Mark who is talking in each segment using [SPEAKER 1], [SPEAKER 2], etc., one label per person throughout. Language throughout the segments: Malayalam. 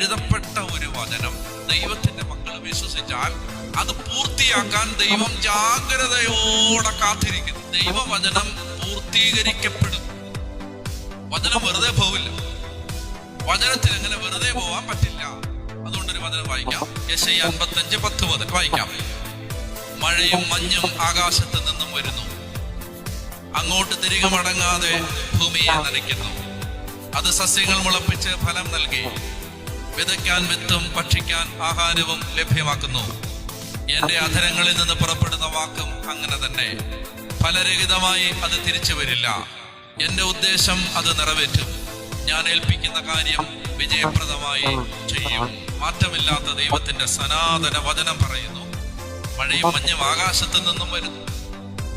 [SPEAKER 1] എഴുതപ്പെട്ട ഒരു വചനം ദൈവത്തിന്റെ മക്കൾ വിശ്വസിച്ചാൽ അത് പൂർത്തിയാക്കാൻ ദൈവം ജാഗ്രതയോടെ കാത്തിരിക്കുന്നു. ദൈവവചനം പൂർത്തീകരിക്കപ്പെടും. വചനം വെറുതെ പോവില്ല. വചനത്തിന് അങ്ങനെ വെറുതെ പോവാൻ പറ്റില്ല. അതുകൊണ്ടൊരു വചനം വായിക്കാം. യെശയ്യാ 55:10 മുതൽ വായിക്കാം. മഴയും മഞ്ഞും ആകാശത്ത് നിന്നും വരുന്നു, അങ്ങോട്ട് തിരികെ മടങ്ങാതെ ഭൂമിയെ നനയ്ക്കുന്നു. അത് സസ്യങ്ങൾ മുളപ്പിച്ച് ഫലം നൽകി, വിതയ്ക്കാൻ വിത്തും ഭക്ഷിക്കാൻ ആഹാരവും ലഭ്യമാക്കുന്നു. എന്റെ അധരങ്ങളിൽ നിന്ന് പുറപ്പെടുന്ന വാക്കും അങ്ങനെ തന്നെ. ഫലരഹിതമായി അത് തിരിച്ചു വരില്ല. എന്റെ ഉദ്ദേശം അത് നിറവേറ്റും. ഞാൻ ഏൽപ്പിക്കുന്ന കാര്യം വിജയപ്രദമായി ചെയ്യും. മാറ്റമില്ലാത്ത ദൈവത്തിന്റെ സനാതന വചനം പറയുന്നു, മഴയും മഞ്ഞും ആകാശത്തു നിന്നും വരുന്നു,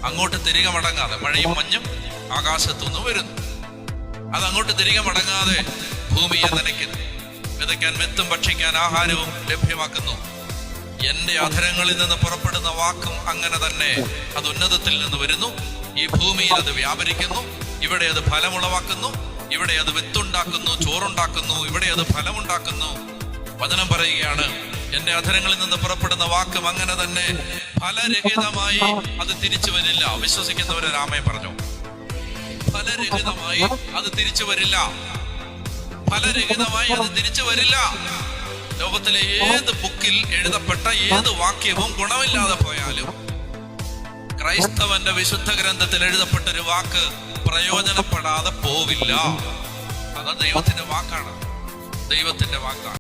[SPEAKER 1] അങ്ങോട്ട് തിരികെ മടങ്ങാതെ. മഴയും മഞ്ഞും ആകാശത്തു നിന്നും വരുന്നു, അതങ്ങോട്ട് തിരികെ മടങ്ങാതെ ഭൂമിയെ നനയ്ക്കുന്നു. വിതയ്ക്കാൻ വിത്തും ഭക്ഷിക്കാൻ ആഹാരവും ലഭ്യമാക്കുന്നു. എന്റെ അധരങ്ങളിൽ നിന്ന് പുറപ്പെടുന്ന വാക്കും അങ്ങനെ തന്നെ. അത് ഉന്നതത്തിൽ നിന്ന് വരുന്നു, ഈ ഭൂമിയിൽ അത് വ്യാപരിക്കുന്നു. ഇവിടെ അത് ഫലമുളവാക്കുന്നു, ഇവിടെ അത് വിത്തുണ്ടാക്കുന്നു, ചോറുണ്ടാക്കുന്നു, ഇവിടെ അത് ഫലമുണ്ടാക്കുന്നു. വചനം പറയുകയാണ്, എന്റെ അധരങ്ങളിൽ നിന്ന് പുറപ്പെടുന്ന വാക്കും അങ്ങനെ തന്നെ. ഫലരഹിതമായി അത് തിരിച്ചു വരില്ല. വിശ്വസിക്കുന്നവരെ രാമേ പറഞ്ഞു, ഫലരഹിതമായി അത് തിരിച്ചു വരില്ല. ഫലരഹിതമായി അത് തിരിച്ചു വരില്ല. ലോകത്തിലെ ഏത് ബുക്കിൽ എഴുതപ്പെട്ട ഏത് വാക്യവും ഗുണമില്ലാതെ പോയാലും ക്രൈസ്തവന്റെ വിശുദ്ധ ഗ്രന്ഥത്തിൽ എഴുതപ്പെട്ടൊരു വാക്ക് പ്രയോജനപ്പെടാതെ പോവില്ല. അത് ദൈവത്തിന്റെ വാക്കാണ്. ദൈവത്തിന്റെ വാക്കാണ്.